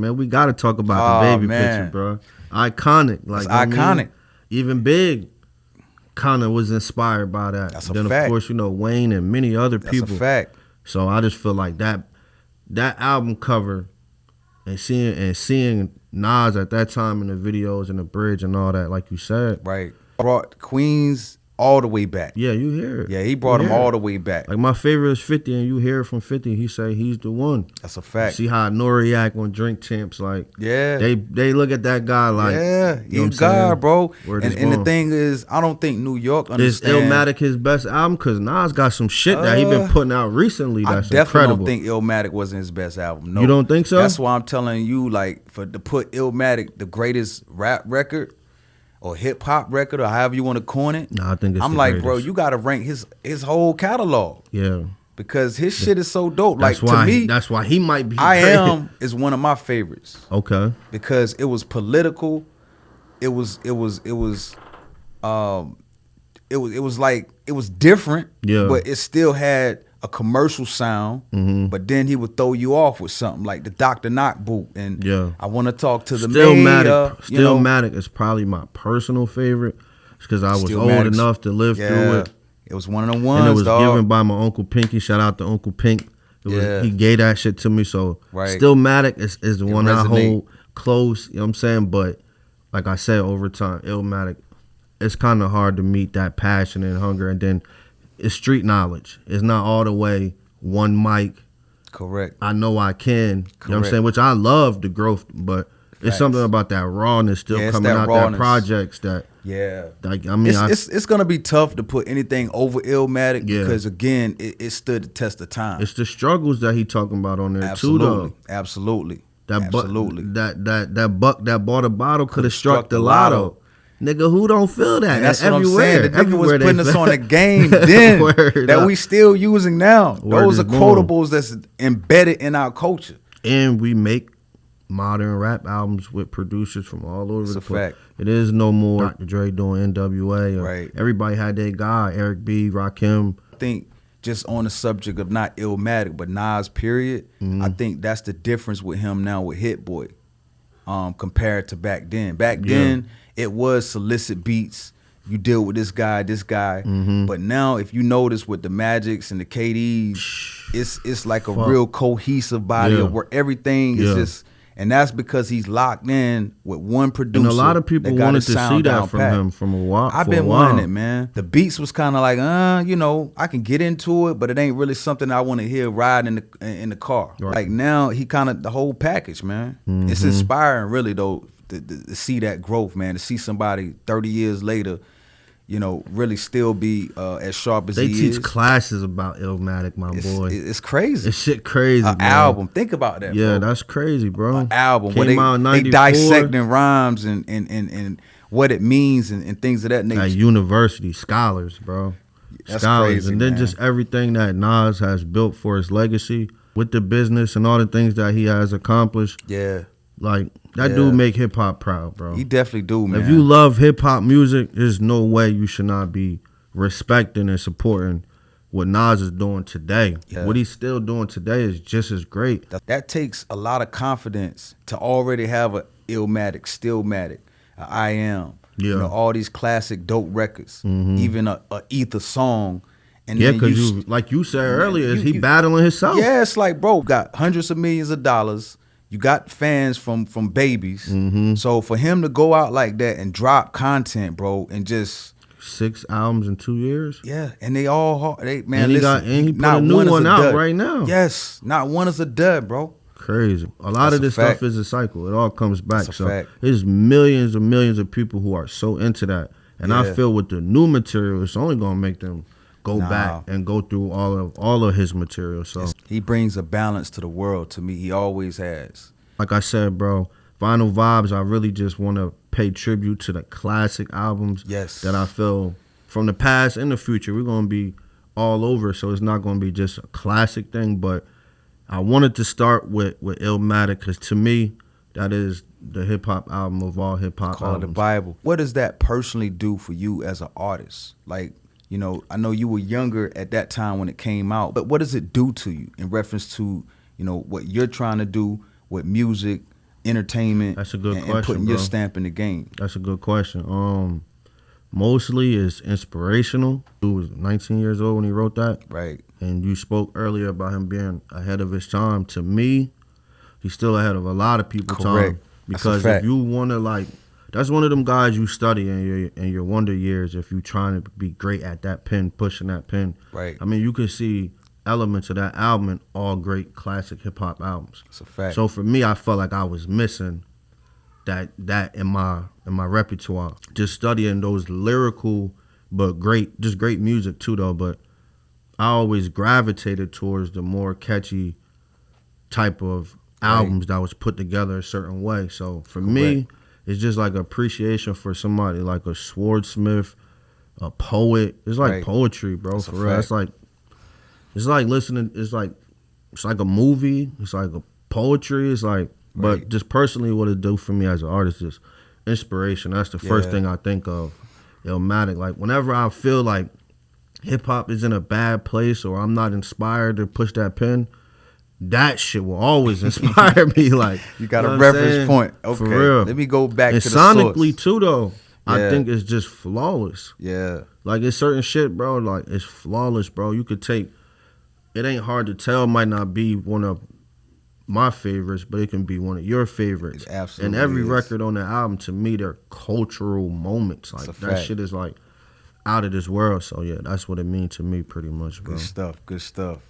man. We got to talk about the baby picture, bro. Iconic. Like, it's iconic. Even Big kind of was inspired by that. That's a then, fact. Of course, you know, Wayne and many other people. That's a fact. So I just feel like that album cover and seeing Nas at that time in the videos and the bridge and all that, like you said. Right. Brought Queens all the way back. Yeah, you hear it. Yeah, he brought him all the way back. Like my favorite is 50, and you hear it from 50. He say he's the one. That's a fact. You see how Nori act on Drink Champs, like they look at that guy like he's God, bro. And the thing is, I don't think New York understands. Is Illmatic his best album? Because Nas got some shit that he been putting out recently that's I definitely incredible. don't think Illmatic wasn't his best album. No. You don't think so? That's why I'm telling you, like, to put Illmatic the greatest rap record or hip hop record or however you want to coin it. No, I think it's I'm like, bro, you got to rank his whole catalog. Yeah. Because his shit is so dope. That's like why, to me, that's why he might be. I Am is one of my favorites. Okay. Because it was political. It was different. Yeah. But it still had a commercial sound. Mm-hmm. But then he would throw you off with something like the Dr. Knock boot. And I want to talk to the mayor. Stillmatic is probably my personal favorite. It's because I was old enough to live through it. It was one of them ones, and it was dog. given by my Uncle Pinky. Shout out to Uncle Pink. He gave that shit to me. So Stillmatic is the one I hold close. You know what I'm saying? But like I said, over time, Illmatic, it's kind of hard to meet that passion and hunger. And then it's street knowledge. It's not all the way one mic. Correct. I know I can. Correct. You know what I'm saying? Which I love the growth, but it's something about that rawness still coming out that projects that. Yeah, like, I mean, it's gonna be tough to put anything over Illmatic because again, it stood the test of time. It's the struggles that he talking about on there too, though. Absolutely. That buck that bought a bottle could have struck the lotto. Nigga, who don't feel that? And that's everywhere. What I'm saying. The nigga was putting us on a game then that we still using now. Those are quotables that's embedded in our culture. And we make modern rap albums with producers from all over the place. It is no more Dr. Dre doing NWA. Right. Everybody had their guy, Eric B, Rakim. I think just on the subject of not Illmatic, but Nas, period, I think that's the difference with him now with Hit Boy compared to back then. Back then, it was solicit beats. You deal with this guy. But now, if you notice with the Magics and the KDs, it's like a real cohesive body of where everything is just... And that's because he's locked in with one producer. And a lot of people wanted to see that from him from a while. I've been wanting it, man. The beats was kind of like, you know, I can get into it, but it ain't really something I want to hear riding in the car. Right. Like now, he kind of the whole package, man. Mm-hmm. It's inspiring, really, though, to see that growth, man. To see somebody 30 years later, you know, really still be as sharp as he is. They teach classes about Illmatic, my boy. It's crazy. It's shit crazy, man. Album. Think about that, bro. Yeah, that's crazy, bro. An album. Came where out in they 94. dissecting rhymes and what it means and things of that nature. At university, scholars, bro. That's scholars. crazy, and then man. just everything that Nas has built for his legacy with the business and all the things that he has accomplished. Yeah. Like, that dude make hip-hop proud, bro. He definitely do, man. If you love hip-hop music, there's no way you should not be respecting and supporting what Nas is doing today. Yeah. What he's still doing today is just as great. That takes a lot of confidence to already have a Illmatic, Stillmatic, a I Am, you know, all these classic dope records, even a Ether song. And yeah, because like you said earlier, he battling himself. Yeah, it's like, bro, got hundreds of millions of dollars. You got fans from babies. So for him to go out like that and drop content, bro, and just 6 albums in 2 years. Yeah, and they all man. And he put a new one out right now. Yes, not one is a dud, bro. Crazy. A lot of this stuff is a cycle. It all comes back. So there's millions and millions of people who are so into that, and I feel with the new material, it's only gonna make them go back and go through all of his material. So he brings a balance to the world. To me, he always has. Like I said, bro, Vinyl Vibes, I really just want to pay tribute to the classic albums that I feel from the past and the future. We're going to be all over, so it's not going to be just a classic thing, but I wanted to start with Illmatic because to me, that is the hip-hop album of all hip-hop albums. Call it the Bible. What does that personally do for you as an artist? Like, you know, I know you were younger at that time when it came out, but what does it do to you in reference to, you know, what you're trying to do with music, entertainment. That's a good question, and putting bro. your stamp in the game. That's a good question. Mostly is inspirational. He was 19 years old when he wrote that. Right. And you spoke earlier about him being ahead of his time. To me, he's still ahead of a lot of people's time. Because if you want to, like, that's one of them guys you study in your wonder years if you're trying to be great at that pen, pushing that pen. Right. I mean, you can see elements of that album in all great classic hip-hop albums. It's a fact. So for me, I felt like I was missing that in my repertoire. Just studying those lyrical but great music too though, but I always gravitated towards the more catchy type of albums that was put together a certain way. So for me, it's just like appreciation for somebody like a swordsmith, a poet. It's like poetry, bro. That's for real. It's like listening. It's like a movie. It's like a poetry. It's like, but just personally, what it do for me as an artist is inspiration. That's the first thing I think of. Illmatic. Like whenever I feel like hip hop is in a bad place or I'm not inspired to push that pen, that shit will always inspire me. Like you got a reference point. Okay, for real. Let me go back and to the sonically source. Too though. I think it's just flawless. Yeah, like it's certain shit, bro. Like it's flawless, bro. You could take. It ain't hard to tell. It might not be one of my favorites, but it can be one of your favorites. It absolutely. And every record on the album, to me, they're cultural moments. Like that shit is like out of this world. So yeah, that's what it means to me, pretty much, bro. Good stuff. Good stuff.